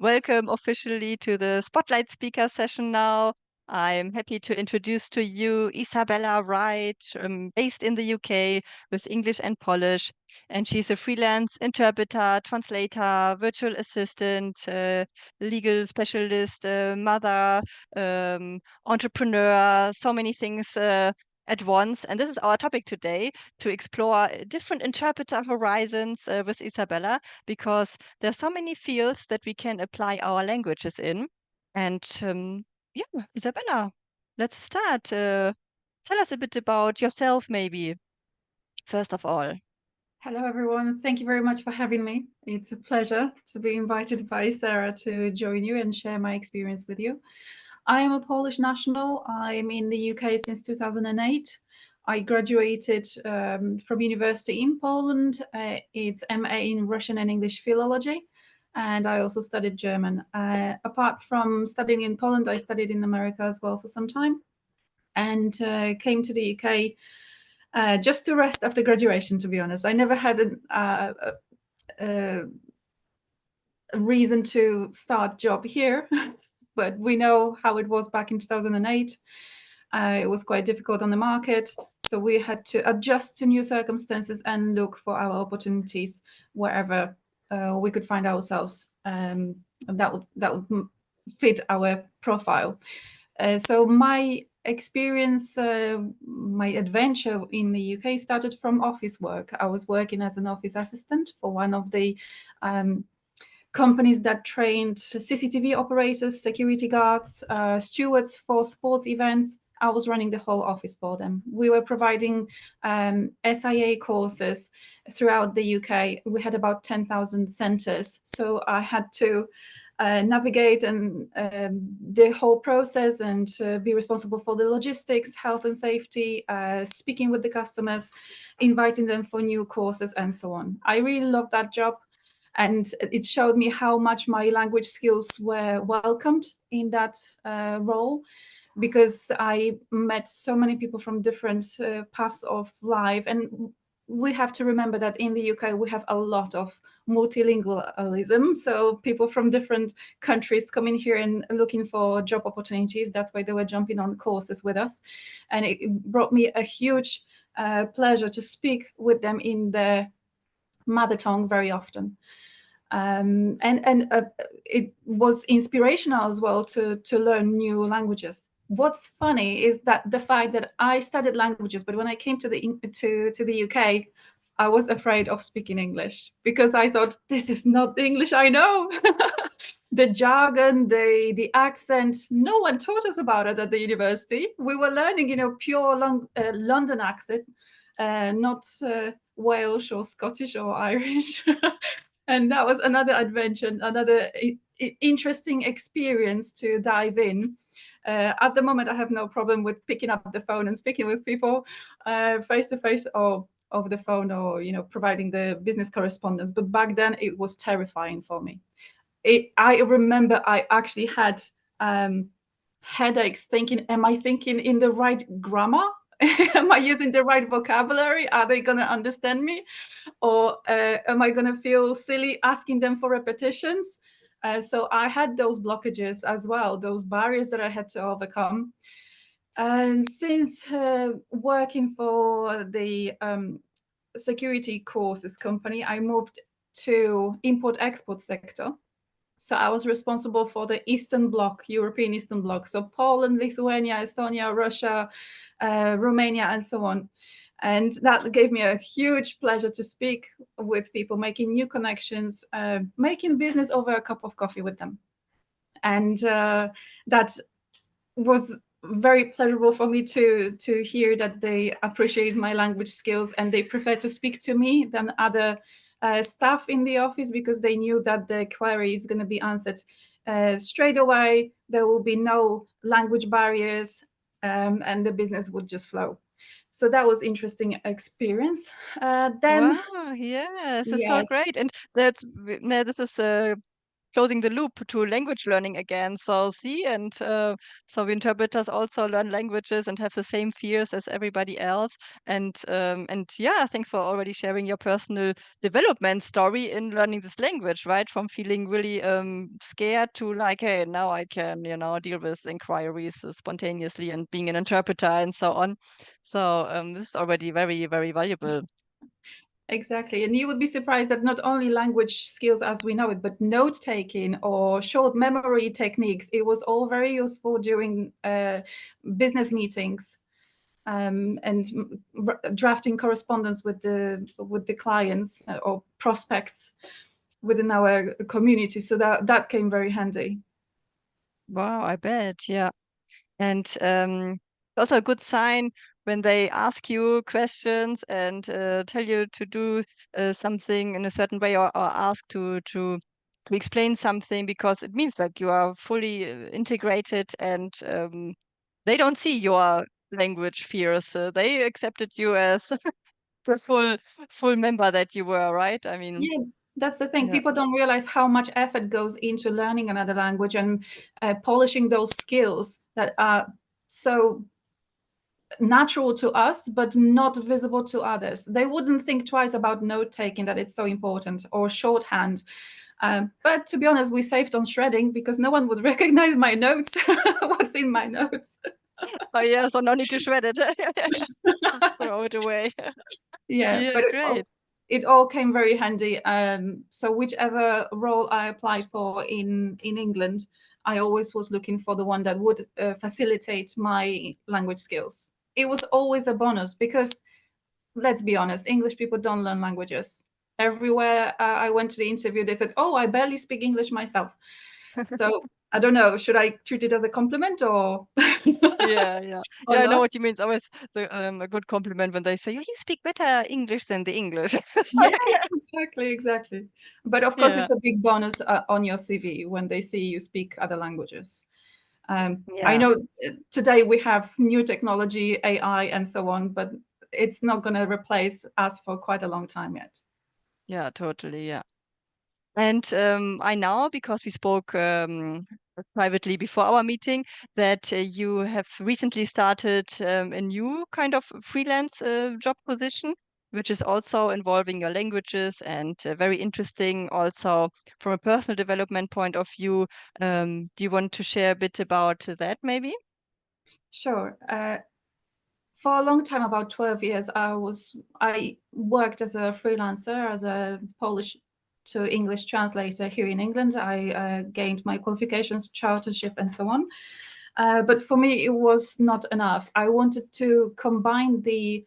welcome officially to the Spotlight Speaker session now. I'm happy to introduce to you Izabella Wright, based in the UK with English and Polish. And she's a freelance interpreter, translator, virtual assistant, legal specialist, mother, entrepreneur, so many things at once. And this is our topic today, to explore different interpreter horizons with Izabella, because there's so many fields that we can apply our languages in. And yeah, Isabella, let's start. Tell us a bit about yourself, maybe, first of all. Hello, everyone. Thank you very much for having me. It's a pleasure to be invited by Sarah to join you and share my experience with you. I am a Polish national. I'm in the UK since 2008. I graduated from university in Poland. It's MA in Russian and English philology. And I also studied German. Apart from studying in Poland, I studied in America as well for some time and came to the UK just to rest after graduation, to be honest. I never had a reason to start job here, but we know how it was back in 2008. It was quite difficult on the market, so we had to adjust to new circumstances and look for our opportunities wherever we could find ourselves. That would fit our profile. So my experience, my adventure in the UK started from office work. I was working as an office assistant for one of the companies that trained CCTV operators, security guards, stewards for sports events. I was running the whole office for them. We were providing SIA courses throughout the UK. We had about 10,000 centres. So I had to navigate and the whole process and be responsible for the logistics, health and safety, speaking with the customers, inviting them for new courses and so on. I really loved that job. And it showed me how much my language skills were welcomed in that role, because I met so many people from different paths of life. And we have to remember that in the UK, we have a lot of multilingualism. So people from different countries coming here and looking for job opportunities. That's why they were jumping on courses with us. And it brought me a huge pleasure to speak with them in their mother tongue very often. And it was inspirational as well to learn new languages. What's funny is that the fact that I studied languages, but when I came to the UK, I was afraid of speaking English because I thought, this is not the English I know. The jargon, the accent, no one taught us about it at the university. We were learning, pure London accent, not Welsh or Scottish or Irish. And that was another adventure, another interesting experience to dive in. At the moment, I have no problem with picking up the phone and speaking with people face to face or over the phone, or providing the business correspondence. But back then, it was terrifying for me. I remember I actually had headaches thinking, am I thinking in the right grammar? Am I using the right vocabulary? Are they going to understand me? Or am I going to feel silly asking them for repetitions? So I had those blockages as well, those barriers that I had to overcome. And since working for the security courses company, I moved to import-export sector. So I was responsible for the Eastern Bloc, European Eastern Bloc. So Poland, Lithuania, Estonia, Russia, Romania, and so on. And that gave me a huge pleasure to speak with people, making new connections, making business over a cup of coffee with them. And that was very pleasurable for me to hear that they appreciate my language skills and they prefer to speak to me than other staff in the office, because they knew that the query is going to be answered straight away. There will be no language barriers, and the business would just flow. So that was interesting experience. Wow, yeah, this is so Yes. great. And that's no, this is closing the loop to language learning again. So see, and so interpreters also learn languages and have the same fears as everybody else. And yeah, thanks for already sharing your personal development story in learning this language, right? From feeling really scared to like, hey, now I can, deal with inquiries spontaneously and being an interpreter and so on. So this is already very, very valuable. Exactly. And you would be surprised that not only language skills as we know it, but note taking or short memory techniques, it was all very useful during business meetings. And drafting correspondence with the clients or prospects within our community. So that came very handy. Wow, I bet. Yeah. And also a good sign when they ask you questions and tell you to do something in a certain way, or ask to explain something, because it means like you are fully integrated, and they don't see your language fears. They accepted you as the full member that you were, right? I mean, Yeah, that's the thing. yeah. People don't realize how much effort goes into learning another language and polishing those skills that are so natural to us, but not visible to others. They wouldn't think twice about note taking, that it's so important, or shorthand. But to be honest, we saved on shredding because no one would recognize my notes, what's in my notes. Oh yeah, so no need to shred it. Throw it away. Yeah, Yeah, but great. it all came very handy. So whichever role I applied for in England, I always was looking for the one that would facilitate my language skills. It was always a bonus because, let's be honest, English people don't learn languages. Everywhere I went to the interview, they said, "Oh, I barely speak English myself." So I don't know, should I treat it as a compliment or Yeah, yeah. or Yeah, I know not? what you mean. It's always a good compliment when they say, "Oh, you speak better English than the English." Yeah, exactly. But of course, Yeah, it's a big bonus on your CV when they see you speak other languages. I yeah, know today we have new technology, AI, and so on, but it's not going to replace us for quite a long time yet. yeah, totally, yeah. And I know, because we spoke privately before our meeting, that you have recently started a new kind of freelance job position, which is also involving your languages, and very interesting also from a personal development point of view. Do you want to share a bit about that, maybe? Sure. For a long time, about 12 years, I worked as a freelancer, as a Polish to English translator here in England. I gained my qualifications, chartership, and so on. But for me, it was not enough. I wanted to combine the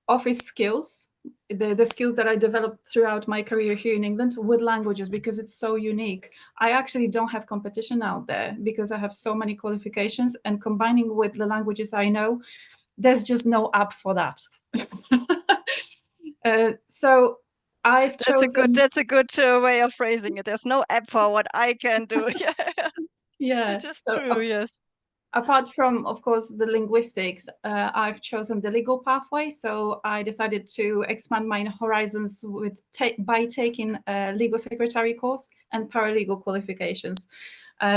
office skills, the skills that I developed throughout my career here in England, with languages, because it's so unique. I actually don't have competition out there because I have so many qualifications, and combining with the languages I know, there's just no app for that. So I've chosen, That's a good way of phrasing it. There's no app for what I can do. Yeah, yeah. which is So true. Yes. apart from, of course, the linguistics, I've chosen the legal pathway. So I decided to expand my horizons by taking a legal secretary course and paralegal qualifications,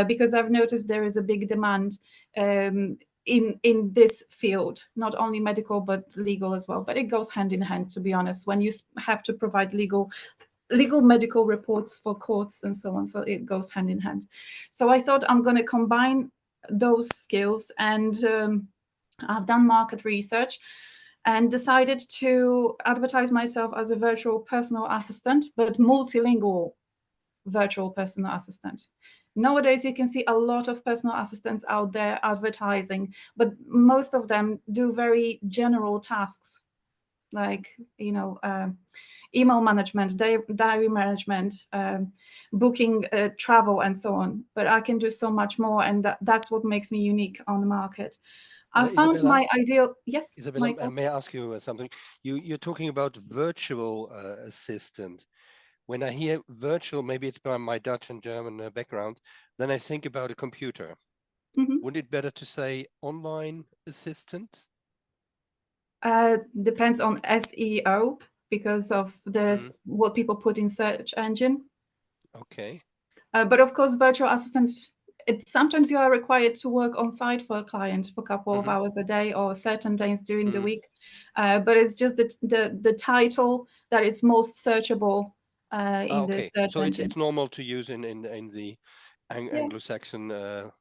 because I've noticed there is a big demand in this field, not only medical but legal as well. But it goes hand in hand, to be honest, when you have to provide legal medical reports for courts and so on. So it goes hand in hand. So I thought I'm going to combine those skills, and I've done market research and decided to advertise myself as a virtual personal assistant, but multilingual virtual personal assistant. Nowadays, you can see a lot of personal assistants out there advertising, but most of them do very general tasks like, email management, diary management, booking travel, and so on. But I can do so much more, and that's what makes me unique on the market. I found Izabella, my ideal. Yes, Isabella, Michael. may I ask you something? You're talking about virtual assistant. When I hear virtual, maybe it's by my Dutch and German background, then I think about a computer. Mhm. Wouldn't it better to say online assistant? Depends on SEO because of Mm. this, what people put in search engine. Okay. But of course, virtual assistant, sometimes you are required to work on site for a client for a couple of hours a day or certain days during the week. But it's just the title that is most searchable in the search so engine. it's normal to use in the Anglo-Saxon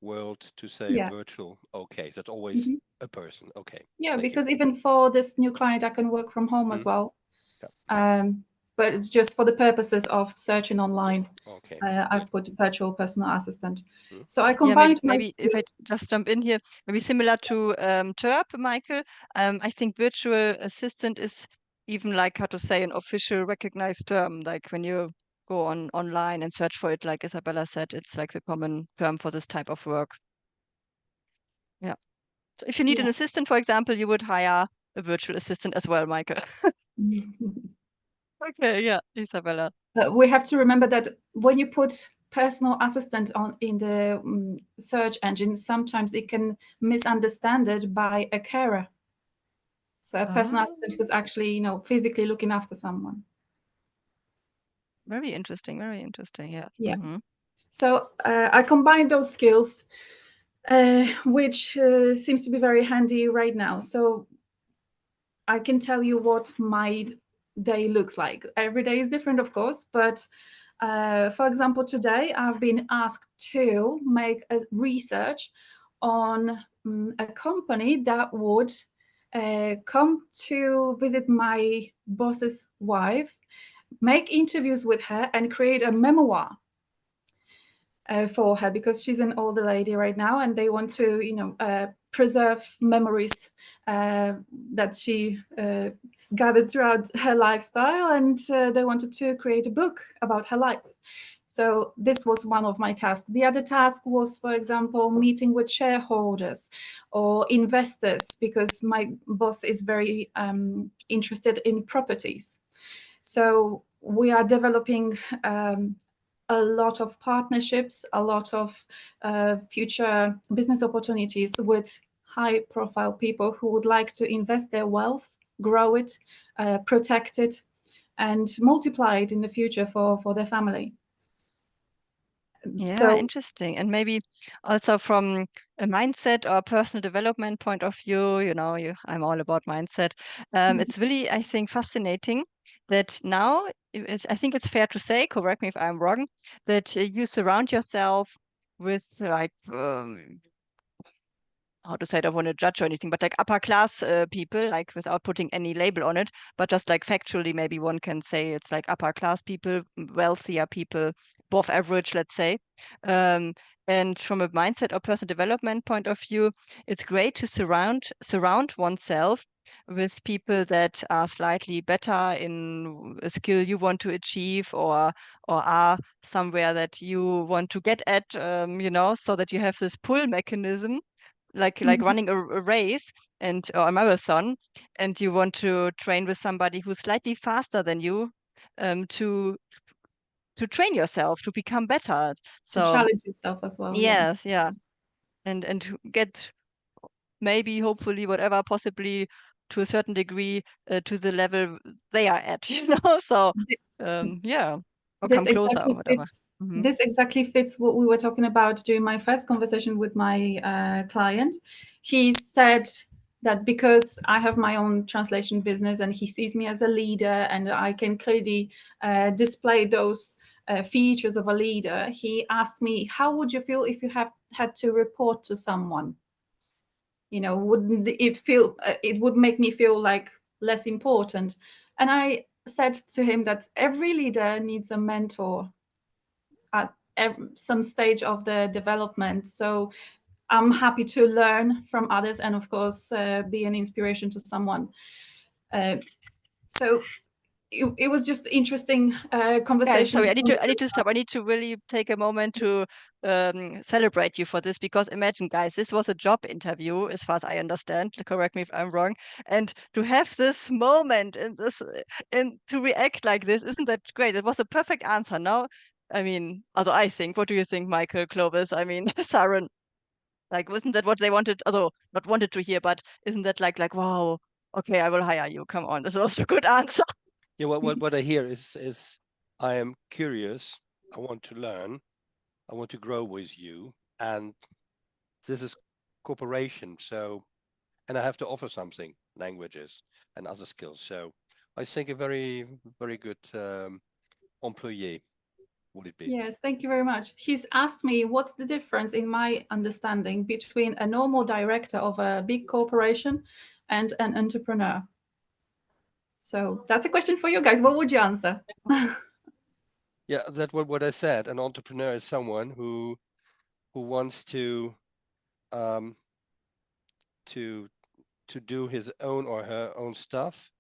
world to say virtual. Okay, that's always a person. Okay. Yeah, because even for this new client, I can work from home as well. But it's just for the purposes of searching online. Okay. I've put virtual personal assistant. So I combined maybe if I just jump in here, maybe similar to TERP, Michael. I think virtual assistant is even like, how to say, an official recognized term. Like when you go online and search for it, like Izabella said, it's like the common term for this type of work. Yeah. So if you need an assistant, for example, you would hire a virtual assistant as well, Michael. Okay, yeah, Izabella. We have to remember that when you put personal assistant in the search engine, sometimes it can misunderstand it by a carer. So a personal assistant who's actually, physically looking after someone. Very interesting. Very interesting. Yeah. Yeah. So I combined those skills, which seems to be very handy right now. So I can tell you what my day looks like. Every day is different, of course, but for example, today I've been asked to make a research on a company that would come to visit my boss's wife, make interviews with her, and create a memoir for her, because she's an older lady right now, and they want to, preserve memories that she gathered throughout her lifestyle, and they wanted to create a book about her life. So this was one of my tasks. The other task was, for example, meeting with shareholders or investors, because my boss is very interested in properties. So we are developing a lot of partnerships, a lot of future business opportunities with high-profile people who would like to invest their wealth, grow it, protect it, and multiply it in the future for their family. Yeah, interesting. And maybe also from a mindset or personal development point of view, I'm all about mindset. It's really, I think, fascinating that now I think it's fair to say, correct me if I'm wrong, that you surround yourself with like how to say, I don't want to judge or anything, but like upper class people, like without putting any label on it, but just like factually, maybe one can say it's like upper class people, wealthier people, above average, let's say. And from a mindset or personal development point of view, it's great to surround oneself with people that are slightly better in a skill you want to achieve, or are somewhere that you want to get at, so that you have this pull mechanism, like running a race or a marathon, and you want to train with somebody who's slightly faster than you, to train yourself to become better. To challenge yourself as well. Yes, yeah. And to get maybe, hopefully, whatever, possibly to a certain degree, to the level they are at, So yeah. Or come closer or whatever. This exactly fits what we were talking about during my first conversation with my client. He said that because I have my own translation business and he sees me as a leader and I can clearly display those features of a leader, he asked me, how would you feel if you had to report to someone? Wouldn't it feel, it would make me feel like less important? And I said to him that every leader needs a mentor at some stage of the development. So I'm happy to learn from others and, of course, be an inspiration to someone. So it was just interesting conversation. Sorry, I need to stop. I need to really take a moment to celebrate you for this, because imagine, guys, this was a job interview, as far as I understand. Correct me if I'm wrong. And to have this moment and to react like this, isn't that great? It was a perfect answer. Now, I mean, although I think, what do you think, Michael, Clovis? I mean, Saren, like, wasn't that what they wanted? Although not wanted to hear, but isn't that like wow? Okay, I will hire you. Come on, this was a good answer. Yeah, what I hear is I am curious. I want to learn. I want to grow with you. And this is cooperation. So, and I have to offer something, languages and other skills. So I think a very, very good employee would it be. Yes, thank you very much. He's asked me what's the difference in my understanding between a normal director of a big corporation and an entrepreneur. So that's a question for you guys. What would you answer? Yeah, that's what I said. An entrepreneur is someone who wants um, to do his own or her own stuff,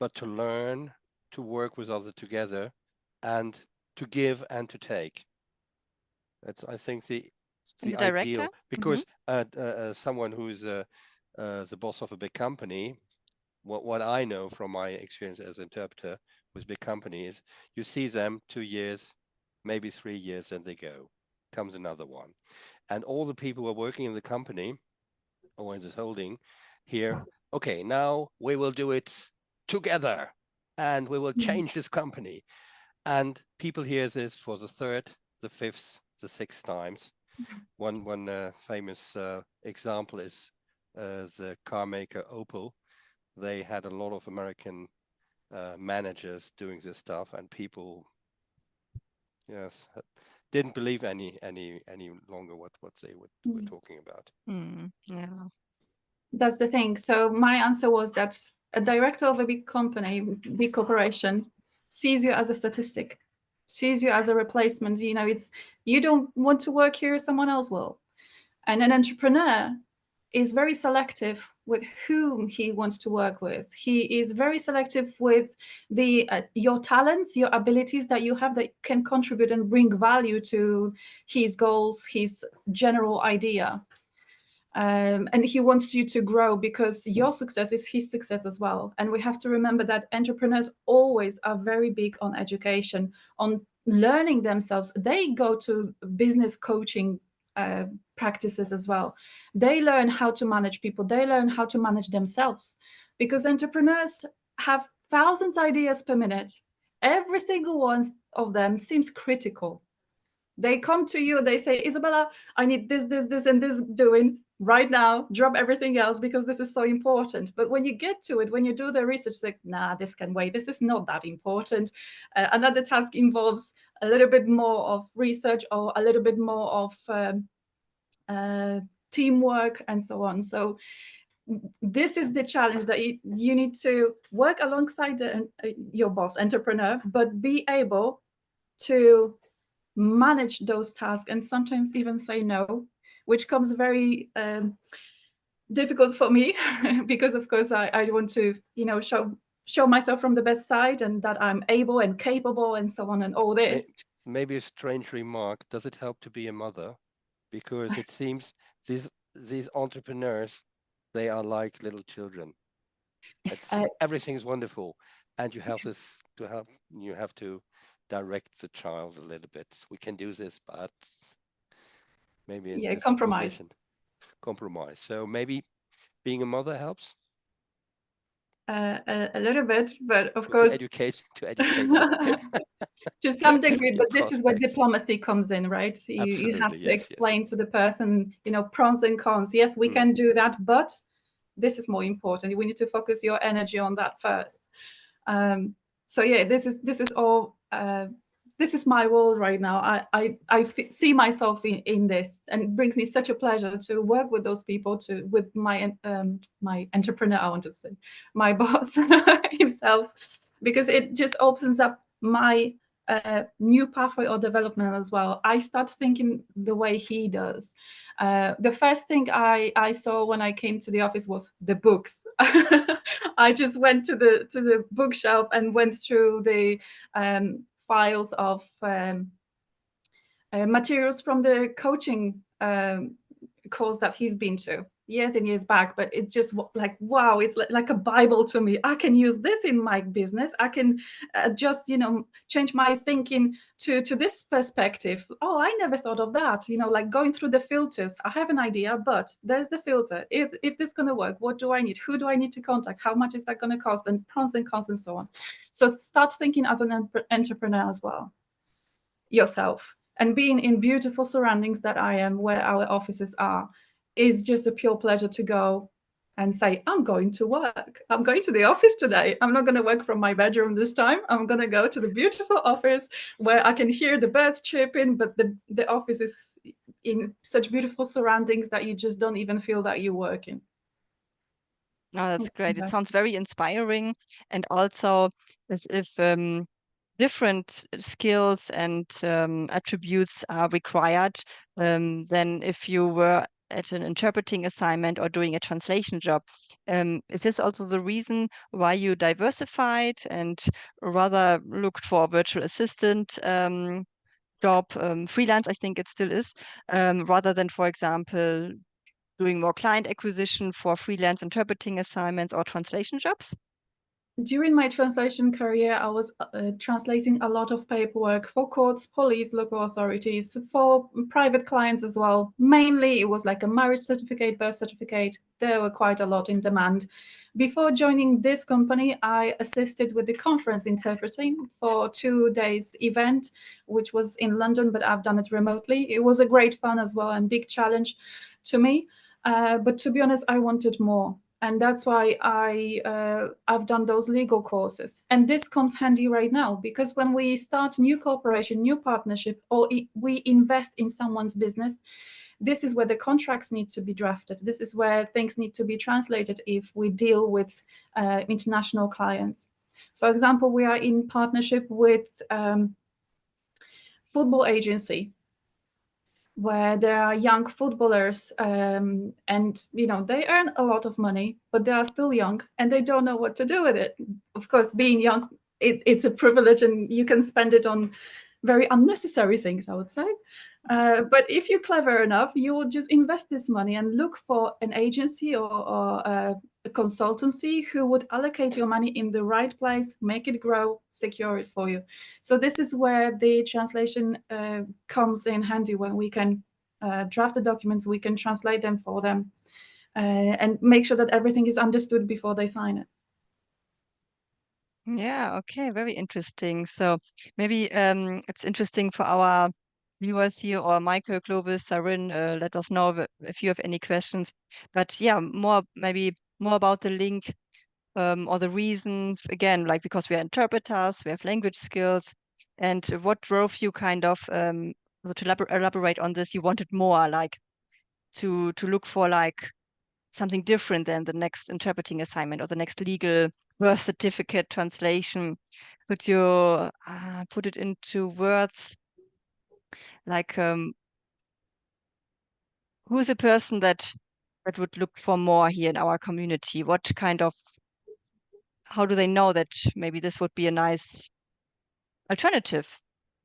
but to learn, to work with others together, and to give and to take. That's, I think, the director? ideal, because someone who is the boss of a big company, what I know from my experience as interpreter with big companies, you see them 2 years, maybe 3 years, and they go. Comes another one. And all the people who are working in the company or in this holding here, okay, now we will do it together and we will change this company. And people hear this for the third, the fifth, the sixth times. One famous example is the car maker Opel. They had a lot of American managers doing this stuff, and people, yes, didn't believe any longer what they were talking about. Yeah. That's the thing. So my answer was that a director of a big company, big corporation, sees you as a statistic, sees you as a replacement. You know, it's you don't want to work here, someone else will. And an entrepreneur is very selective with whom he wants to work with. He is very selective with the your talents, your abilities that you have that can contribute and bring value to his goals, his general idea. And he wants you to grow because your success is his success as well. And we have to remember that entrepreneurs always are very big on education, on learning themselves. They go to business coaching practices as well. They learn how to manage people. They learn how to manage themselves because entrepreneurs have thousands of ideas per minute. Every single one of them seems critical. They come to you, they say, Izabella, I need this, and this doing right now. Drop everything else because this is so important. But when you get to it, when you do the research, like, nah, this can wait. This is not that important. Another task involves a little bit more of research or a little bit more of teamwork and so on. So this is the challenge that you need to work alongside your boss, entrepreneur, but be able to manage those tasks and sometimes even say no, which comes very difficult for me because of course I want to, you know, show myself from the best side and that I'm able and capable and so on and all this. Maybe a strange remark. Does it help to be a mother? Because it seems these entrepreneurs, they are like little children. It's everything's wonderful, and you have this to help. You have to direct the child a little bit. We can do this, but maybe in this position, compromise. So maybe being a mother helps. A little bit, but of course to educate them. to some degree. But this is where diplomacy comes in, right? You have to explain to the person, you know, pros and cons. Yes, we can do that, but this is more important. We need to focus your energy on that first. So yeah, this is all. This is my world right now. I see myself in this, and it brings me such a pleasure to work with those people, with my my entrepreneur, I want to say, my boss himself, because it just opens up my new pathway or development as well. I start thinking the way he does. The first thing I saw when I came to the office was the books. I just went to the bookshelf and went through the files of materials from the coaching course that he's been to. years and years back, but it just like, wow, it's like a Bible to me. I can use this in my business. I can just, change my thinking to this perspective. Oh, I never thought of that. Like going through the filters. I have an idea, but there's the filter. If this is going to work, what do I need? Who do I need to contact? How much is that going to cost? And pros and cons and so on. So start thinking as an entrepreneur as well, yourself. And being in beautiful surroundings that I am, where our offices are, is just a pure pleasure to go and say, I'm going to work. I'm going to the office today. I'm not going to work from my bedroom this time. I'm going to go to the beautiful office where I can hear the birds chirping, but the office is in such beautiful surroundings that you just don't even feel that you're working. Oh, that's It's great. It fantastic. sounds very inspiring, and also as if different skills and attributes are required than if you were at an interpreting assignment or doing a translation job. Is this also the reason why you diversified and rather looked for a virtual assistant job, freelance, I think it still is, rather than, for example, doing more client acquisition for freelance interpreting assignments or translation jobs? During my translation career, I was translating a lot of paperwork for courts, police, local authorities, for private clients as well. Mainly, it was like a marriage certificate, birth certificate. There were quite a lot in demand. Before joining this company, I assisted with the conference interpreting for 2 days event, which was in London, but I've done it remotely. It was a great fun as well and big challenge to me. But to be honest, I wanted more. And that's why I've done those legal courses. And this comes handy right now, because when we start new cooperation, new partnership, or we invest in someone's business, this is where the contracts need to be drafted. This is where things need to be translated if we deal with international clients. For example, we are in partnership with football agency, where there are young footballers and they earn a lot of money, but they are still young and they don't know what to do with it. Of course, being young, it's a privilege, and you can spend it on very unnecessary things, I would say. But if you're clever enough, you will just invest this money and look for an agency or a consultancy who would allocate your money in the right place, make it grow, secure it for you. So this is where the translation comes in handy, when we can draft the documents, we can translate them for them, and make sure that everything is understood before they sign it. Yeah, okay, very interesting. So maybe it's interesting for our viewers here, or Michael, Clovis, Sarin, let us know if you have any questions. But yeah, maybe more about the link or the reason, again, like because we are interpreters, we have language skills, and what drove you kind of so to elaborate on this, you wanted more, like to look for like something different than the next interpreting assignment or the next legal birth certificate translation. Could you put it into words like who is a person that would look for more here in our community? What kind of, how do they know that maybe this would be a nice alternative?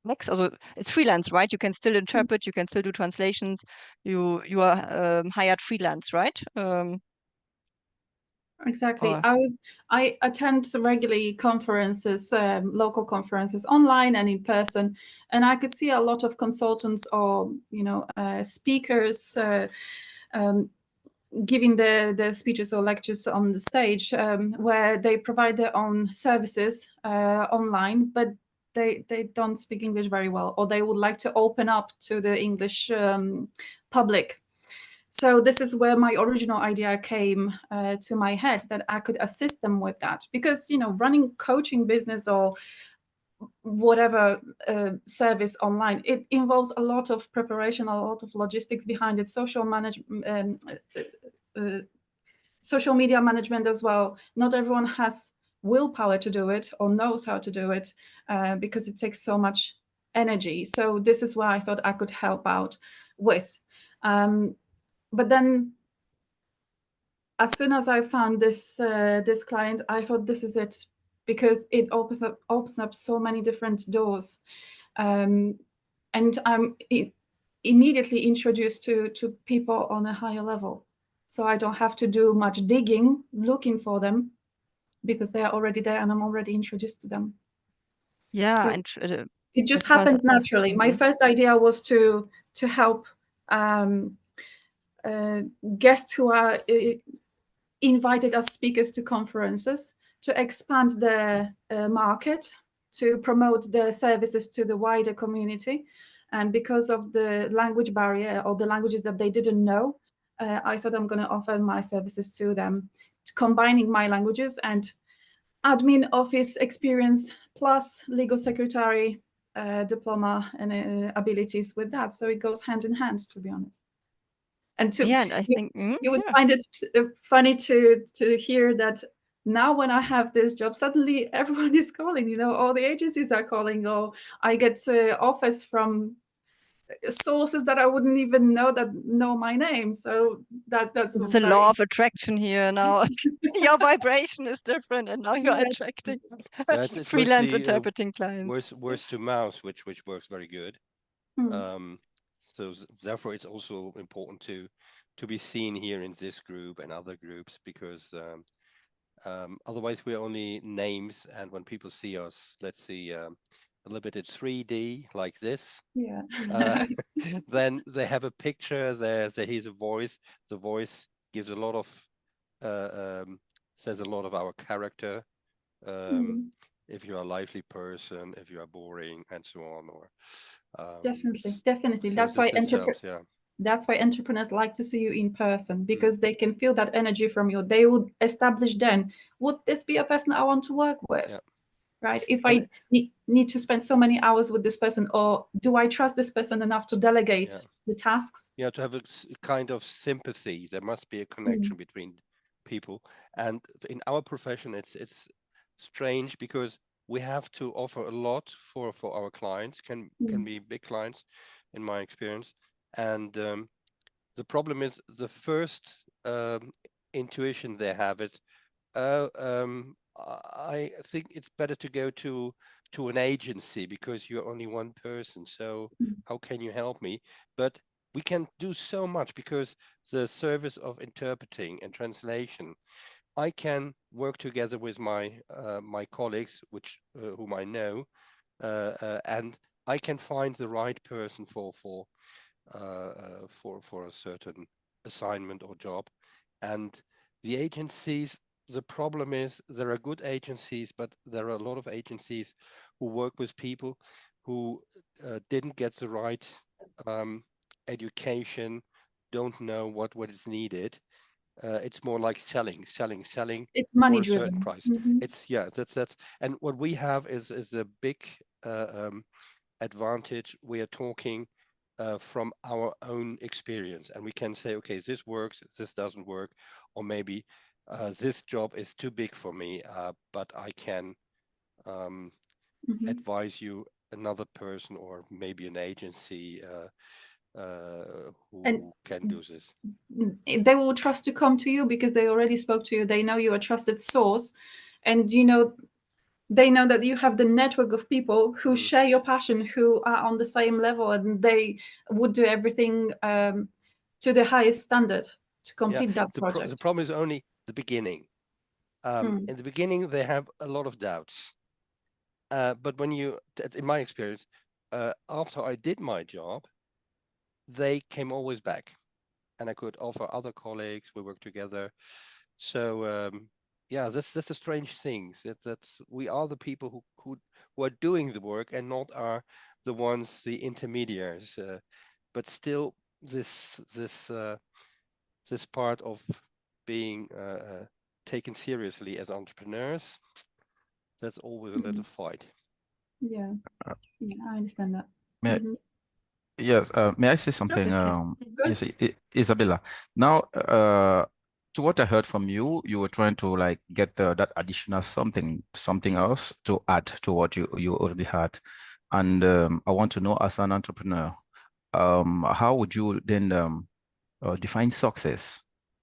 Next, also it's freelance, right? You can still interpret, you can still do translations. You are hired freelance, right? Exactly. Or I attend regularly conferences, local conferences, online and in person, and I could see a lot of consultants or speakers giving the speeches or lectures on the stage, where they provide their own services online, but they don't speak English very well, or they would like to open up to the English public. So this is where my original idea came to my head, that I could assist them with that, because running coaching business or whatever service online, it involves a lot of preparation, a lot of logistics behind it, social media management as well. Not everyone has willpower to do it or knows how to do it, because it takes so much energy. So this is where I thought I could help out with. But then, as soon as I found this client, I thought this is it, because it opens up so many different doors, and I'm immediately introduced to people on a higher level. so I don't have to do much digging looking for them, because they are already there and I'm already introduced to them. Yeah, So and it just because happened naturally. My first idea was to help guests who are invited as speakers to conferences, to expand their market, to promote their services to the wider community. And because of the language barrier or the languages that they didn't know, I thought I'm going to offer my services to them, combining my languages and admin office experience plus legal secretary diploma and abilities with that. So it goes hand in hand, to be honest. And yeah, and I think you would find it funny to hear that now when I have this job, suddenly everyone is calling, you know, all the agencies are calling, or I get offers from sources that I wouldn't even know my name. So that's it's a law of attraction here now. Your vibration is different, and now you're attracting it's freelance mostly, interpreting clients. words to mouth, which works very good. So therefore, it's also important to be seen here in this group and other groups, because otherwise we're only names, and when people see us, let's see, a little bit in 3D like this, then they have a picture, they hear the voice. The voice gives a lot of says a lot of our character. If you're a lively person, if you are boring, and so on, or definitely. So That's why helps, that's why entrepreneurs like to see you in person, because they can feel that energy from you. They would establish then, would this be a person I want to work with? Right? If I need to spend so many hours with this person, or do I trust this person enough to delegate the tasks? Yeah, to have a kind of sympathy. There must be a connection between people. And in our profession, it's strange, because we have to offer a lot for our clients, can be big clients in my experience. And the problem is, the first intuition they have is, I think it's better to go to an agency, because you're only one person. So how can you help me? But we can do so much, because the service of interpreting and translation, I can work together with my my colleagues, whom I know, and I can find the right person for a certain assignment or job. And the agencies, the problem is, there are good agencies, but there are a lot of agencies who work with people who didn't get the right education, don't know what is needed. It's more like selling It's money for a certain driven. price. It's that's and what we have is a big advantage. We are talking from our own experience, and we can say, okay, this works, this doesn't work, or maybe this job is too big for me, but I can advise you another person, or maybe an agency who can do this. They will trust to come to you because they already spoke to you. They know you're a trusted source, and you know, they know that you have the network of people who share your passion, who are on the same level, and they would do everything to the highest standard to complete that project. The problem is only the beginning. In the beginning, they have a lot of doubts. But when in my experience, after I did my job, they came always back, and I could offer other colleagues. We worked together. So that's a strange thing. That's we are the people who are doing the work, and not are the ones, the intermediaries. But still, this part of being taken seriously as entrepreneurs, that's always a little fight. Yeah, I understand that. Yes, may I say something? Yes, Izabella. Now, to what I heard from you, you were trying to like get that additional something else to add to what you already had, and I want to know, as an entrepreneur, how would you then define success?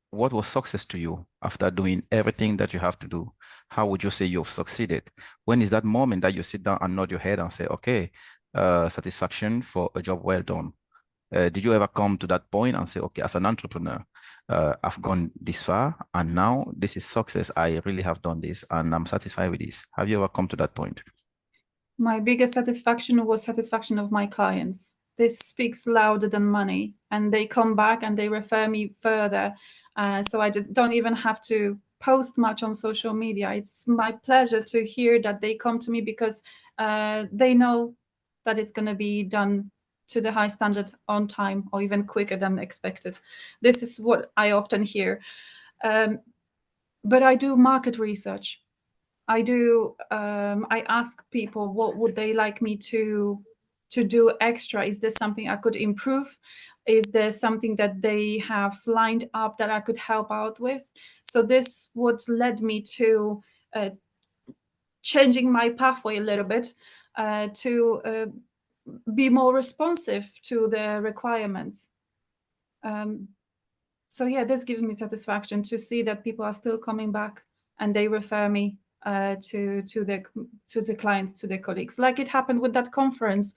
What was success to you after doing everything that you have to do? How would you say you've succeeded? When is that moment that you sit down and nod your head and say, okay, satisfaction for a job well done? Did you ever come to that point and say, okay, as an entrepreneur, I've gone this far and now this is success. I really have done this and I'm satisfied with this. Have you ever come to that point? My biggest satisfaction was satisfaction of my clients. This speaks louder than money, and they come back and they refer me further. So I don't even have to post much on social media. It's my pleasure to hear that they come to me because they know that it's going to be done to the high standard on time or even quicker than expected. This is what I often hear. But I do market research. I ask people what would they like me to do extra. Is there something I could improve? Is there something that they have lined up that I could help out with? So this what led me to changing my pathway a little bit to be more responsive to the requirements. So yeah, this gives me satisfaction to see that people are still coming back and they refer me to the clients, to their colleagues. Like it happened with that conference,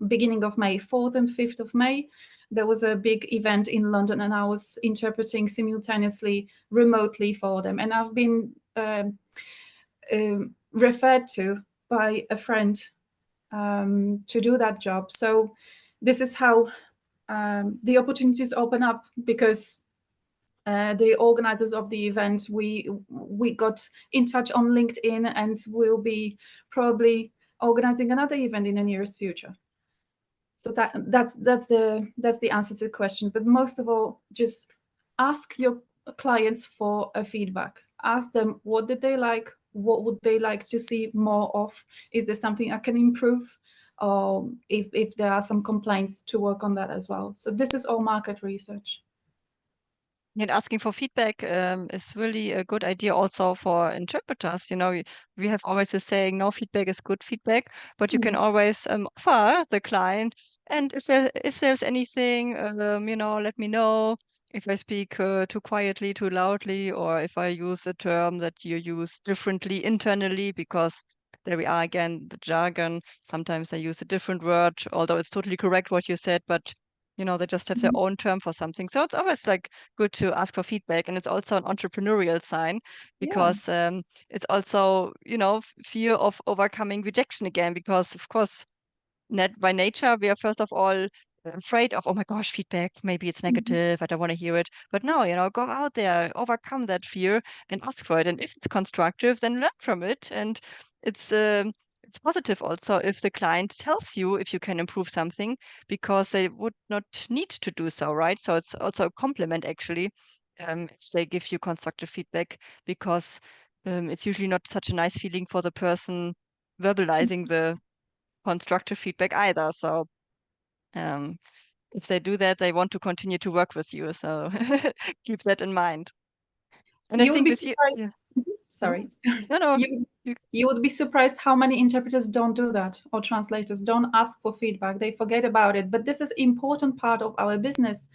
beginning of May, 4th and 5th of May. There was a big event in London and I was interpreting simultaneously remotely for them. And I've been referred to by a friend to do that job. So this is how the opportunities open up, because the organizers of the event, we got in touch on LinkedIn and we'll be probably organizing another event in the nearest future. So that's the answer to the question. But most of all, just ask your clients for a feedback. Ask them, what did they like? What would they like to see more of? Is there something I can improve? Or if there are some complaints, to work on that as well. So this is all market research. And asking for feedback is really a good idea also for interpreters. You know, we have always the saying, no feedback is good feedback, but you can always offer the client. And if there's anything, you know, let me know if I speak too quietly, too loudly, or if I use a term that you use differently internally, because there we are again, the jargon. Sometimes I use a different word, although it's totally correct what you said, but you know, they just have their own term for something. So it's always like good to ask for feedback. And it's also an entrepreneurial sign, because it's also, you know, fear of overcoming rejection again, because of course, by nature, we are first of all afraid of, oh my gosh, feedback, maybe it's negative, I don't want to hear it. But no, you know, go out there, overcome that fear and ask for it. And if it's constructive, then learn from it. And it's positive also if the client tells you if you can improve something, because they would not need to do so, right? So it's also a compliment actually, if they give you constructive feedback, because it's usually not such a nice feeling for the person verbalizing the constructive feedback either. So if they do that, they want to continue to work with you. So keep that in mind. And you I think would be with surprised. you, Sorry. no, You would be surprised how many interpreters don't do that, or translators don't ask for feedback. They forget about it. But this is an important part of our business,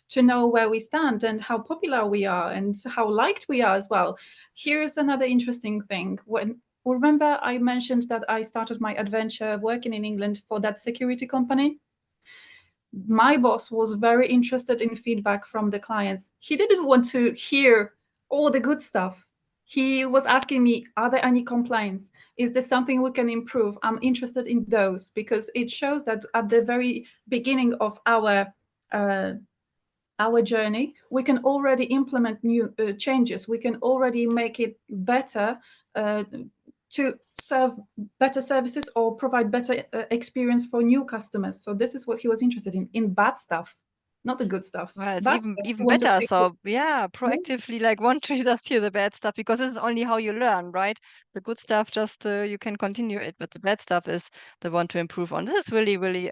to know where we stand and how popular we are and how liked we are as well. Here's another interesting thing. Remember I mentioned that I started my adventure working in England for that security company? My boss was very interested in feedback from the clients. He didn't want to hear all the good stuff. He was asking me, are there any complaints? Is there something we can improve? I'm interested in those, because it shows that at the very beginning of our journey, we can already implement new changes. We can already make it better to serve better services or provide better experience for new customers. So this is what he was interested in bad stuff, not the good stuff. well, it's Bad even stuff, better. So yeah, proactively like want to just hear the bad stuff, because this is only how you learn, right? The good stuff just you can continue it, but the bad stuff is the one to improve on. This is really, really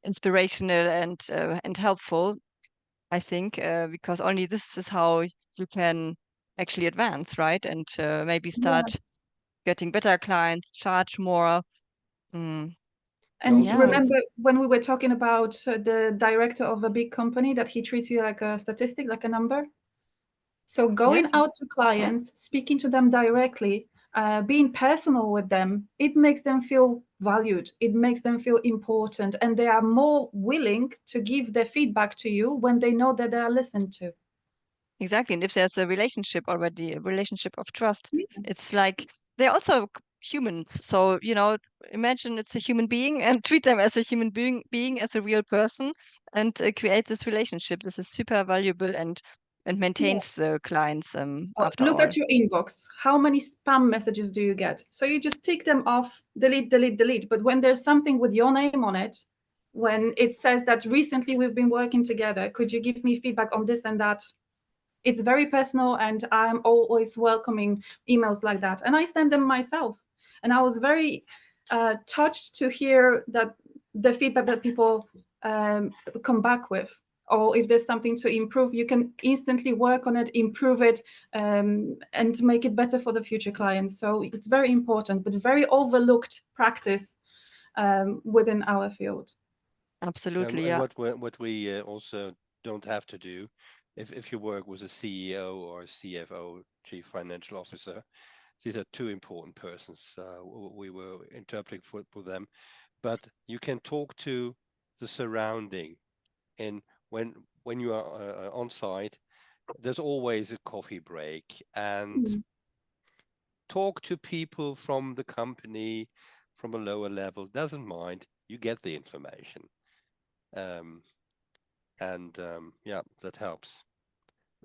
inspirational and helpful, I think, because only this is how you can actually advance, right? And maybe start getting better clients, charge more. And Also, remember when we were talking about the director of a big company, that he treats you like a statistic, like a number? So going out to clients, speaking to them directly, being personal with them, it makes them feel valued. It makes them feel important, and they are more willing to give their feedback to you when they know that they are listened to. Exactly. And if there's a relationship already, a relationship of trust, it's like they're also humans. So, imagine it's a human being and treat them as a human being as a real person, and create this relationship. This is super valuable and maintains the clients after Look all. at your inbox. How many spam messages do you get? So you just tick them off, delete, delete, delete. But when there's something with your name on it, when it says that recently we've been working together, could you give me feedback on this and that? It's very personal, and I'm always welcoming emails like that. And I send them myself. And I was very touched to hear that the feedback that people come back with. Or if there's something to improve, you can instantly work on it, improve it, and make it better for the future clients. So it's very important, but very overlooked practice within our field. Absolutely, and yeah. what we also don't have to do, if you work with a CEO or a CFO, Chief Financial Officer, these are two important persons. We were interpreting for them, but you can talk to the surrounding. And when you are on site, there's always a coffee break, and talk to people from the company from a lower level. Doesn't mind, you get the information. Yeah, that helps.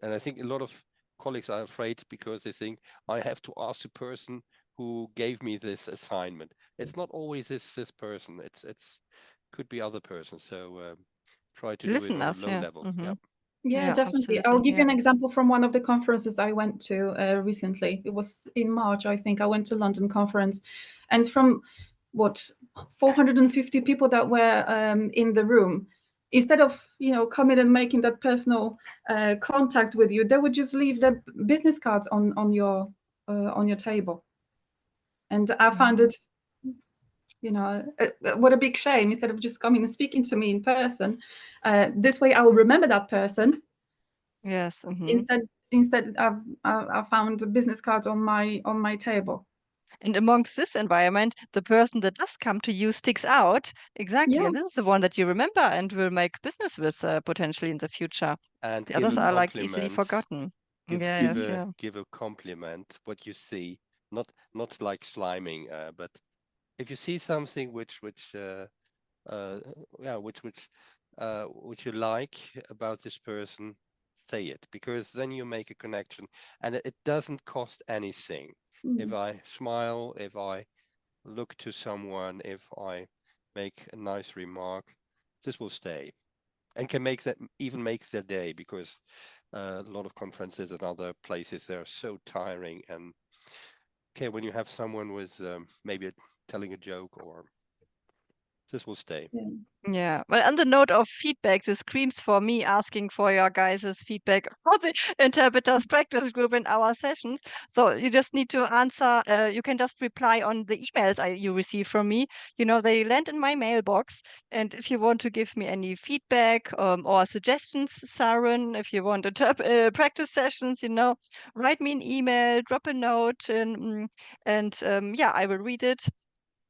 And I think a lot of colleagues are afraid because they think I have to ask the person who gave me this assignment. It's not always this person. It's could be other persons. So try to do it on a Listeners, low yeah. level. Mhm. Yeah. Yeah, definitely. Absolutely, I'll give you yeah. an example from one of the conferences I went to recently. It was in March, I think. I went to London conference, and from 450 people that were in the room, instead of coming and making that personal contact with you, they would just leave their business cards on your table. And I found it, what a big shame. Instead of just coming and speaking to me in person, this way I will remember that person. Yes. Mhm. Instead, I found business cards on my table. And amongst this environment, the person that does come to you sticks out. Exactly. Yeah. And this is the one that you remember and will make business with potentially in the future. And The give others a are like easily compliment. forgotten. Give Yeah. a compliment. What you see, not like sliming, but if you see something which you like about this person, say it, because then you make a connection, and it doesn't cost anything. If I smile, if I look to someone, if I make a nice remark, this will stay and can even make their day, because a lot of conferences and other places, they're so tiring. And okay, when you have someone with maybe telling a joke, or this will stay. Yeah. Well, on the note of feedback, this screams for me asking for your guys' feedback for the interpreters practice group in our sessions. So you just need to answer. You can just reply on the emails you receive from me. They land in my mailbox. And if you want to give me any feedback or suggestions, Saren, if you want to practice sessions, write me an email, drop a note, and I will read it.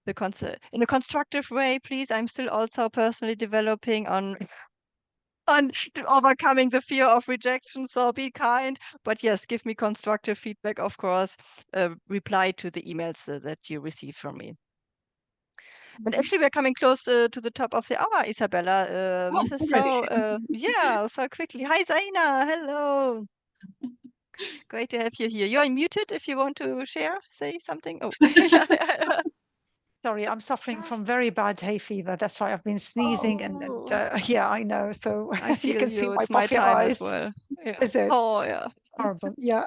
In a constructive way, please. I'm still also personally developing on overcoming the fear of rejection. So be kind, but yes, give me constructive feedback, of course. Reply to the emails that you receive from me. But actually, we're coming close to the top of the hour, Izabella. This is so quickly. Hi, Zaina. Hello. Great to have you here. You're muted if you want to say something. Oh, yeah. Sorry, I'm suffering from very bad hay fever. That's why I've been sneezing and yeah, I know. So I feel you can see my it's my puffy time eyes. as well. Yeah. Is it? Oh, yeah. Horrible. Yeah.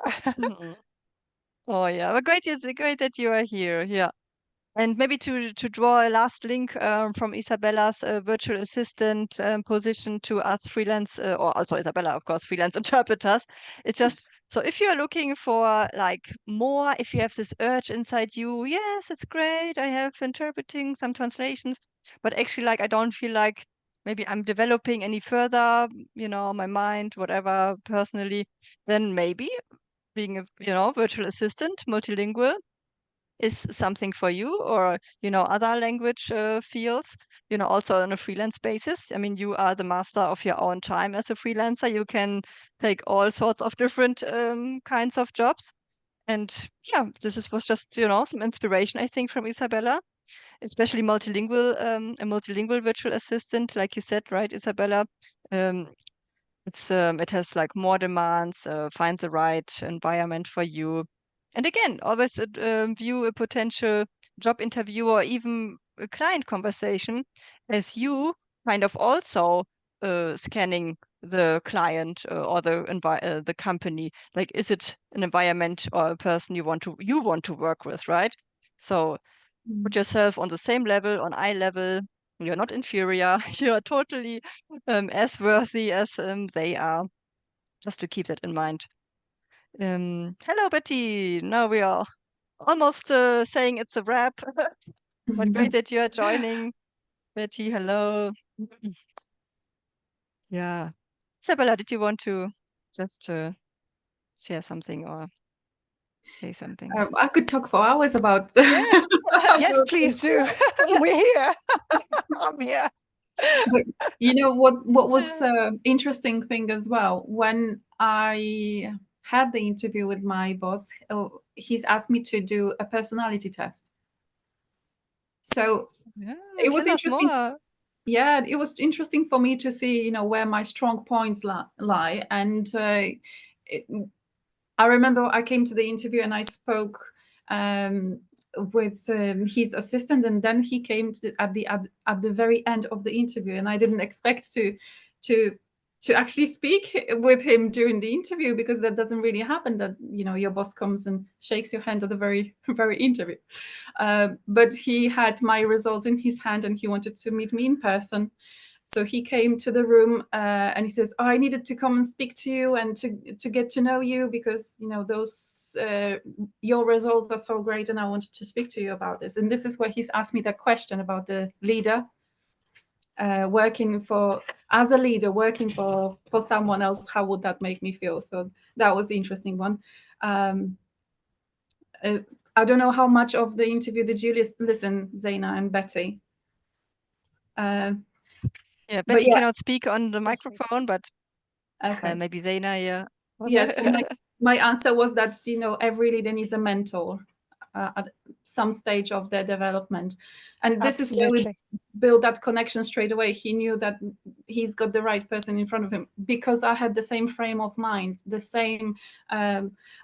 Oh, yeah. But great, it's great that you are here. Yeah. And maybe to draw a last link from Isabella's virtual assistant position to us freelance, or also Izabella, of course, freelance interpreters. It's just, so if you're looking for like more, if you have this urge inside you, yes, it's great. I have interpreting some translations, but actually, like, I don't feel like maybe I'm developing any further, my mind, whatever, personally, then maybe being a, virtual assistant, multilingual, is something for you, or other language fields, also on a freelance basis. I mean, you are the master of your own time as a freelancer. You can take all sorts of different kinds of jobs. And yeah, was just some inspiration, I think, from Izabella, especially multilingual, a multilingual virtual assistant, like you said, right, Izabella? It has like more demands, find the right environment for you. And again, always view a potential job interview or even a client conversation as you kind of also scanning the client or the company. Like, is it an environment or a person you want to work with, right? So put yourself on the same level, on eye level. You're not inferior. You are totally as worthy as they are. Just to keep that in mind. Hello, Betty. Now we are almost saying it's a wrap. But great that you are joining, Betty. Hello. Yeah. Isabella, did you want to just share something or say something? I could talk for hours about. Yeah. Yes, please do. We're here. I'm here. But what was interesting thing as well, when I had the interview with my boss, he's asked me to do a personality test. So it was interesting. Yeah, it was interesting for me to see, where my strong points lie. And I remember I came to the interview and I spoke with his assistant, and then he came at the very end of the interview, and I didn't expect to actually speak with him during the interview, because that doesn't really happen, that your boss comes and shakes your hand at the very very interview. But he had my results in his hand and he wanted to meet me in person. So he came to the room and he says, I needed to come and speak to you and to get to know you, because those your results are so great and I wanted to speak to you about this. And this is where he's asked me that question about the leader, working for someone else. How would that make me feel? So that was the interesting one. I don't know how much of the interview did you listen, Zaina and Betty? Yeah, Betty cannot speak on the microphone, but okay. Maybe Zaina, yeah. Yes, so my answer was that every leader needs a mentor at some stage of their development, and this Absolutely. is where we build that connection straight away. He knew that he's got the right person in front of him, because I had the same frame of mind, the same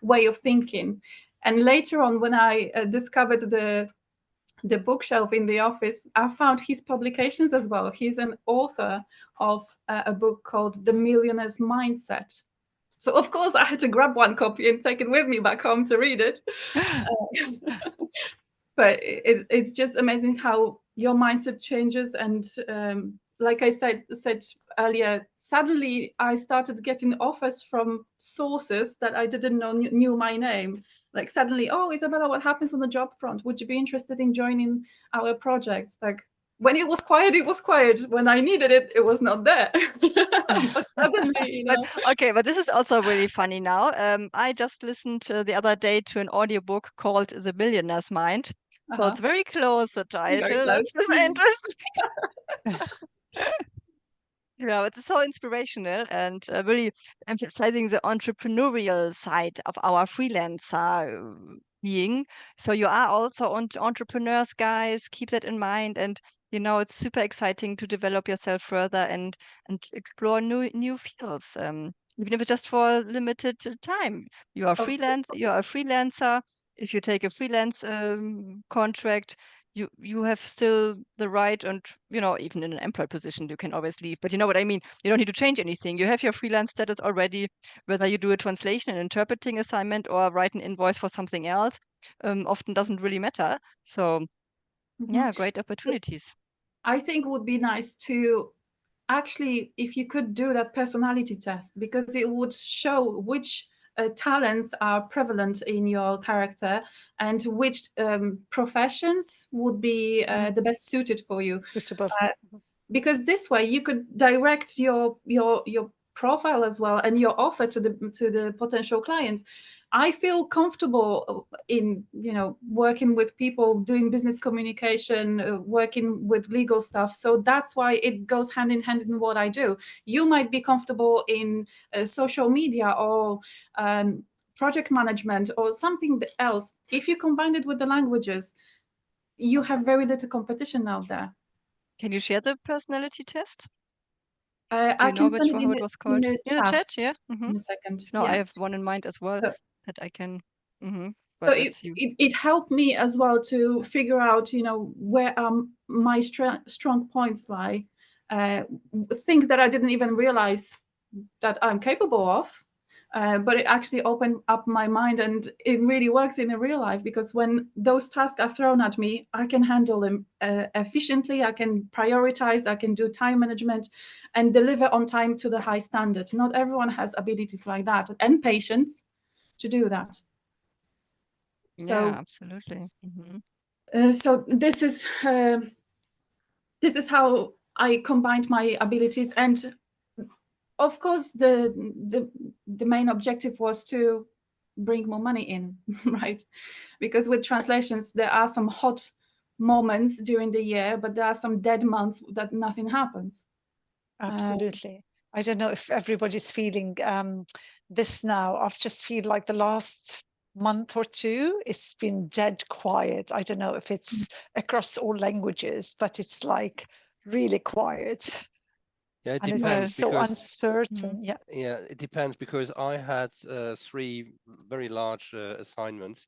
way of thinking. And later on, when I discovered the bookshelf in the office, I found his publications as well. He's an author of a book called The Millionaire's Mindset. So of course I had to grab one copy and take it with me back home to read it. But it's just amazing how your mindset changes. And like I said earlier, suddenly I started getting offers from sources that I didn't know knew my name. Like suddenly, oh, Izabella, what happens on the job front? Would you be interested in joining our project? Like, when it was quiet, it was quiet. When I needed it, it was not there. But suddenly, but this is also really funny now. I just listened the other day to an audiobook called The Millionaire's Mind. So it's very close, the title. That's interesting. Yeah, it's so inspirational and really emphasizing the entrepreneurial side of our freelancer being. So you are also entrepreneurs, guys. Keep that in mind. And it's super exciting to develop yourself further and explore new fields. Even if it's just for a limited time. You are a freelancer. If you take a freelance contract, you have still the right, and even in an employed position you can always leave, but you know what I mean. You don't need to change anything. You have your freelance status already, whether you do a translation and interpreting assignment or write an invoice for something else. Often doesn't really matter. So yeah, great opportunities. I think it would be nice to actually, if you could do that personality test, because it would show which talents are prevalent in your character and which professions would be the best suited for you. Suitable. Because this way you could direct your profile as well and your offer to the potential clients, I feel comfortable in, you know, working with people, doing business communication, working with legal stuff. So that's why it goes hand in hand in what I do. You might be comfortable in social media or project management or something else. If you combine it with the languages, you have very little competition out there. Can you share the personality test? I can send it how it was called in in the chat. Yeah. in a second. No, yeah. I have one in mind as well that I can. So it helped me as well to figure out, you know, where my strong points lie, things that I didn't even realize that I'm capable of. But it actually opened up my mind, and it really works in the real life, because when those tasks are thrown at me, I can handle them efficiently, I can prioritize, I can do time management and deliver on time to the high standard. Not everyone has abilities like that and patience to do that. So, yeah, absolutely. So this is how I combined my abilities, and of course the main objective was to bring more money in, right? Because with translations there are some hot moments during the year, but there are some dead months that nothing happens. Absolutely. I don't know if everybody's feeling this now. I just feel like the last month or two, it's been dead quiet. I don't know if it's across all languages, but it's like really quiet. Yeah, it And depends it's so because uncertain. Yeah. yeah, it depends because I had 3 very large assignments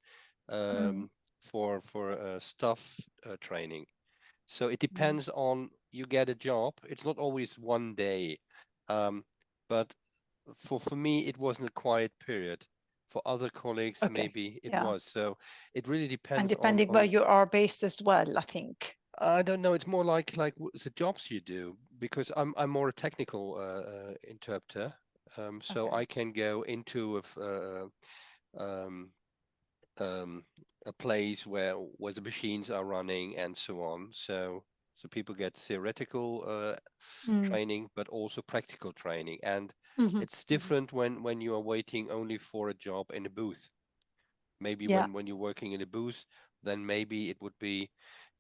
for staff training. So it depends on, you get a job. It's not always one day, but for me it wasn't a quiet period. For other colleagues, maybe it was. So it really depends. And depending where you are based as well, I think. I don't know. It's more like the jobs you do, because I'm more a technical interpreter. So I can go into a place where the machines are running and so on. So people get theoretical training, but also practical training. And it's different when you are waiting only for a job in a booth. Maybe when you're working in a booth, then maybe it would be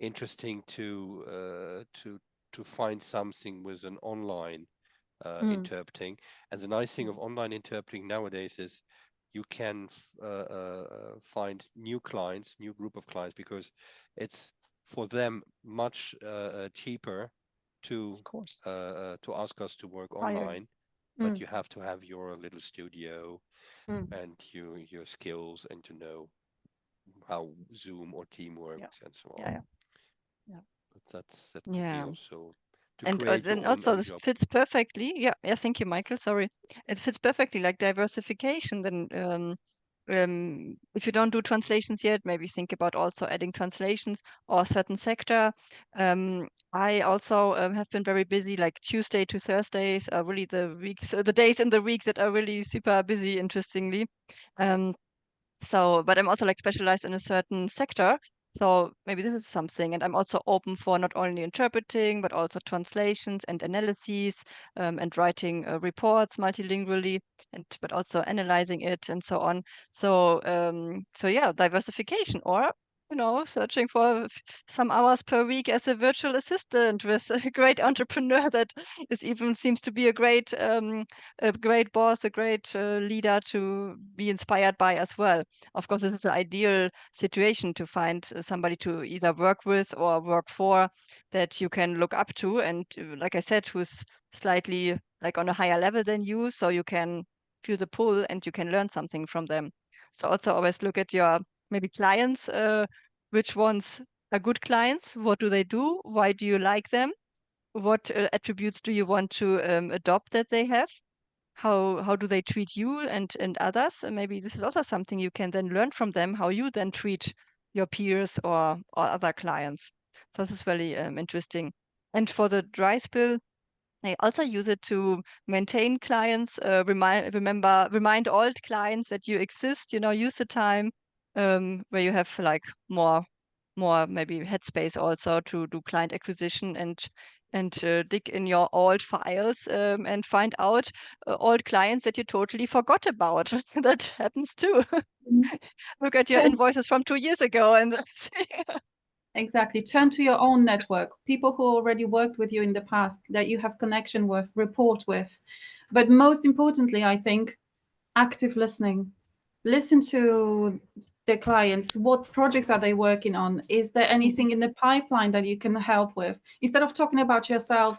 interesting to find something with an online interpreting. And the nice thing of online interpreting nowadays is you can find new clients, new group of clients, because it's for them much cheaper to ask us to work online. But you have to have your little studio and your skills, and to know how Zoom or Team works and so on. But that could be also to and create then your own also this job. fits perfectly. Yeah, thank you, Michael. Sorry, it fits perfectly, like diversification. Then if you don't do translations yet, maybe think about also adding translations or a certain sector. I also have been very busy, like Tuesday to Thursdays are really the weeks, the days in the week that are really super busy, interestingly. So, but I'm also like specialized in a certain sector. So maybe this is something, and I'm also open for not only interpreting, but also translations and analyses, and writing reports multilingually, but also analyzing it and so on. So, so yeah, diversification, or searching for some hours per week as a virtual assistant with a great entrepreneur that seems to be a great boss, a great leader to be inspired by as well. Of course, this is the ideal situation to find somebody to either work with or work for, that you can look up to, and like I said, who's slightly like on a higher level than you, so you can feel the pull and you can learn something from them. So also always look at your maybe clients, which ones are good clients, what do they do, why do you like them, what attributes do you want to adopt that they have, how do they treat you and others, and maybe this is also something you can then learn from them, how you then treat your peers or other clients. So this is very interesting. And for the dry spill, I also use it to maintain clients, remind old clients that you exist, use the time where you have like more maybe headspace also to do client acquisition, and and dig in your old files and find out old clients that you totally forgot about. That happens too. Look at your invoices from 2 years ago and Exactly. Turn to your own network, people who already worked with you in the past, that you have connection with, report with. But most importantly, I think, active listening. Listen to the clients. What projects are they working on? Is there anything in the pipeline that you can help with? Instead of talking about yourself,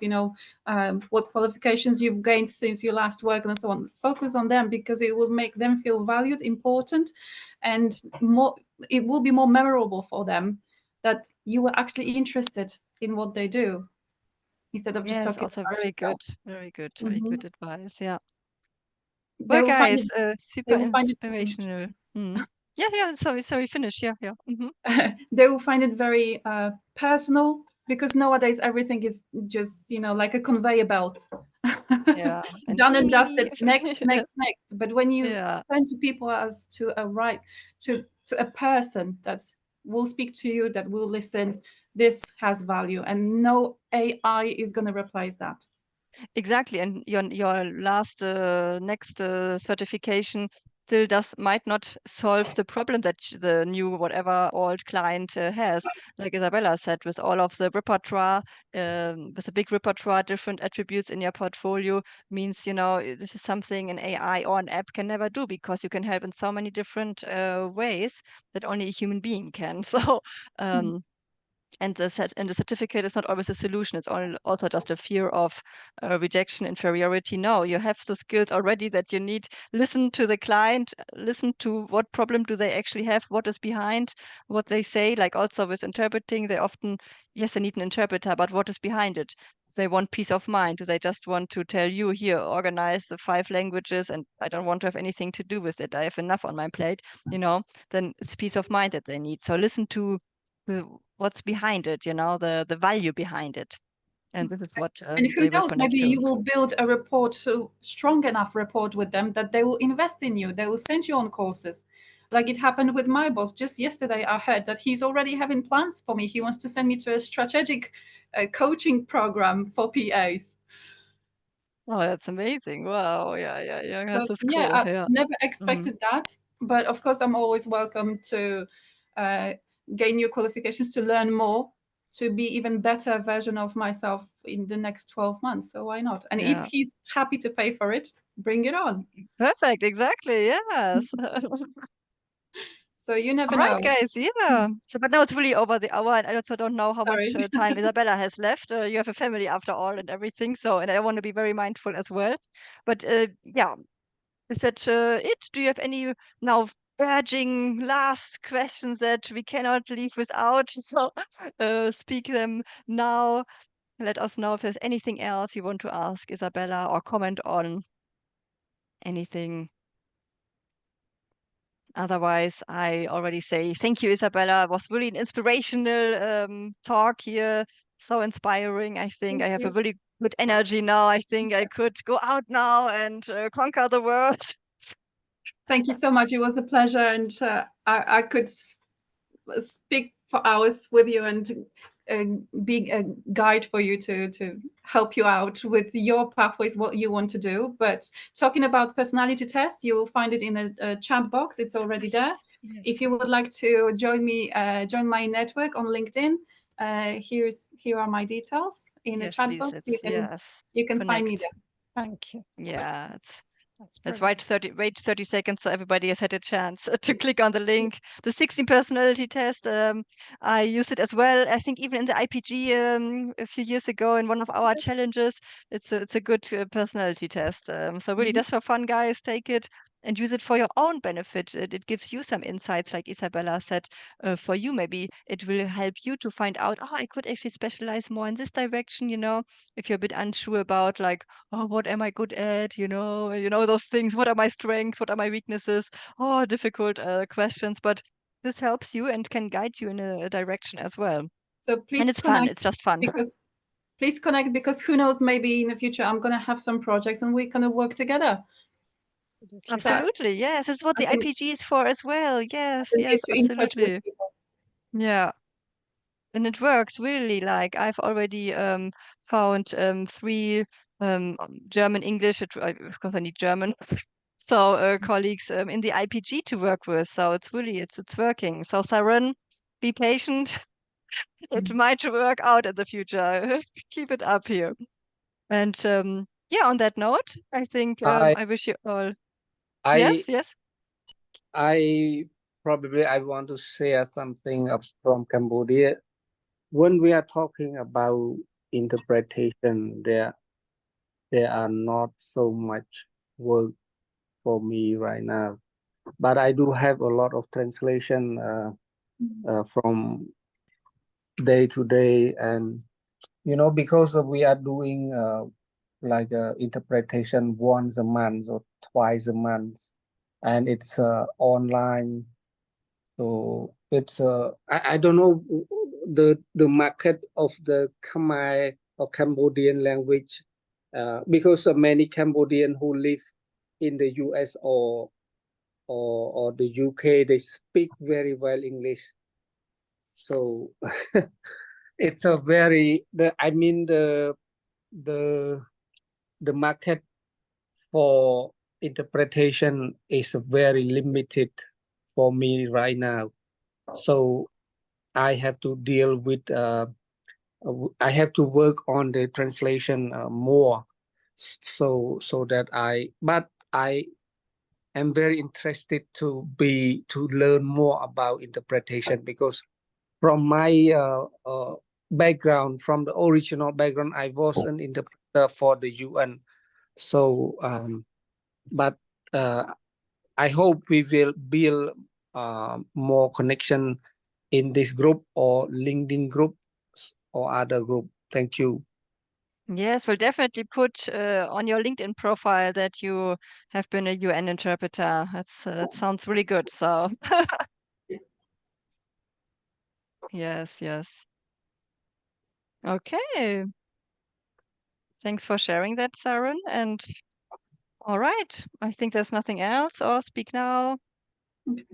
what qualifications you've gained since your last work and so on, focus on them, because it will make them feel valued, important, and more. It will be more memorable for them that you were actually interested in what they do, instead of just yes, talking also about very yourself. good, very good, very good advice. Yeah. They Well, will find guys, it. super They will find it. inspirational. Yeah. Sorry. Finish. Yeah. They will find it very personal, because nowadays everything is just like a conveyor belt. Yeah. And Done and me. dusted. Next. Yes. But when you Yeah. turn to people as to a person that will speak to you, that will listen, this has value, and no AI is going to replace that. Exactly. And your last next certification still might not solve the problem that the new whatever old client has. Like Izabella said, with all of the repertoire, with a big repertoire, different attributes in your portfolio, means this is something an AI or an app can never do, because you can help in so many different ways that only a human being can. So. And the certificate is not always a solution. It's also just a fear of rejection, inferiority. No, you have the skills already that you need. Listen to the client, listen to what problem do they actually have, what is behind what they say. Like also with interpreting, they often, yes, they need an interpreter, but what is behind it? They want peace of mind. Do they just want to tell you, here, organize the 5 languages and I don't want to have anything to do with it, I have enough on my plate, then it's peace of mind that they need. So listen to what's behind it, the value behind it. And this is what And who they will knows, connect maybe to. you will build a rapport, strong enough rapport with them, that they will invest in you. They will send you on courses. Like it happened with my boss. Just yesterday, I heard that he's already having plans for me. He wants to send me to a strategic coaching program for PAs. Oh, that's amazing. Wow. Yeah. So, This is yeah, cool. I Yeah. never expected that. But of course, I'm always welcome to gain new qualifications, to learn more, to be even better version of myself in the next 12 months. So why not? And if Yeah. he's happy to pay for it, bring it on. Perfect. Exactly. Yes. So you never All right, know. guys. Yeah. So, but now it's really over the hour, and I also don't know how much Sorry. time Izabella has left. You have a family after all and everything. So, and I want to be very mindful as well. But yeah, is that it? Do you have any now urging last questions that we cannot leave without? So speak them now. Let us know if there's anything else you want to ask Izabella or comment on anything. Otherwise, I already say thank you, Izabella. It was really an inspirational talk here. So inspiring. I think I have a really good energy now. I think I could go out now and conquer the world. Thank you so much. It was a pleasure, and I could speak for hours with you and be a guide for you to help you out with your pathways, what you want to do. But talking about personality tests, you will find it in a chat box. It's already there. Yeah. If you would like to join me, join my network on LinkedIn, here are my details in the chat box. You can find me there. Thank you. Yeah, That's wait 30 seconds so everybody has had a chance to click on the link. The 16 personality test, I used it as well. I think even in the IPG a few years ago in one of our challenges. It's a good personality test. So really, just for fun, guys, take it and use it for your own benefit. It gives you some insights, like Izabella said. For you, maybe it will help you to find out, oh, I could actually specialize more in this direction. If you're a bit unsure about, like, oh, what am I good at? Those things. What are my strengths? What are my weaknesses? Oh, difficult questions. But this helps you and can guide you in a direction as well. So please and it's connect, fun. It's just fun. Please connect, because who knows, maybe in the future I'm going to have some projects and we're going to work together. Absolutely. Yes. This is what the IPG is for as well. Yes. Absolutely. Yeah. And it works really. Like I've already found 3 German English, of course I need German, so colleagues in the IPG to work with. So it's working. So Sarun, be patient. It might work out in the future. Keep it up here. And yeah, on that note, I think I wish you all. Yes. I want to share something from Cambodia. When we are talking about interpretation, there are not so much work for me right now, but I do have a lot of translation from day to day, and because we are doing like interpretation once a month or twice a month, and it's online, so it's I don't know the market of the Khmer or Cambodian language, because many Cambodian who live in the US or the UK, they speak very well English. So it's a very the market for interpretation is very limited for me right now. So I have to deal with I have to work on the translation more, so that but I am very interested to learn more about interpretation, because from my background, from the original background, I was an interpreter for the UN. So but I hope we will build more connection in this group or LinkedIn group or other group. Thank you. Yes, we'll definitely put on your LinkedIn profile that you have been a UN interpreter. That sounds really good. So yes. Okay. Thanks for sharing that, Sarun. And all right, I think there's nothing else. Or speak now,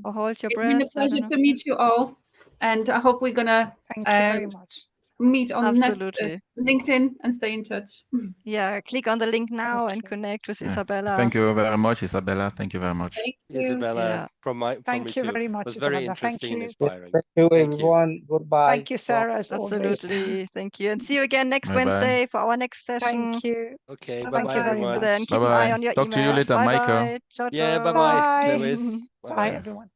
or hold your breath. It's been a pleasure to meet you all, and I hope we're gonna Thank you very much. meet on Absolutely. LinkedIn and stay in touch. Yeah, click on the link now and connect with Izabella. Thank you very much, Izabella. Thank you very much. Thank you. Izabella, from me Thank you too. very It much, was very Izabella. Thank interesting and you. inspiring. Thank you, Thank you. everyone. Goodbye. Thank you, Sarah, as always. Absolutely. Thank you. And see you again next Bye-bye. Wednesday for our next session. Thank you. Okay, Thank bye-bye, you very everyone. much. Then keep an eye Bye-bye. on your Talk emails. to you later, Bye Michael. bye. Ciao, Yeah, ciao. bye-bye, Bye. Lois. Bye, everyone.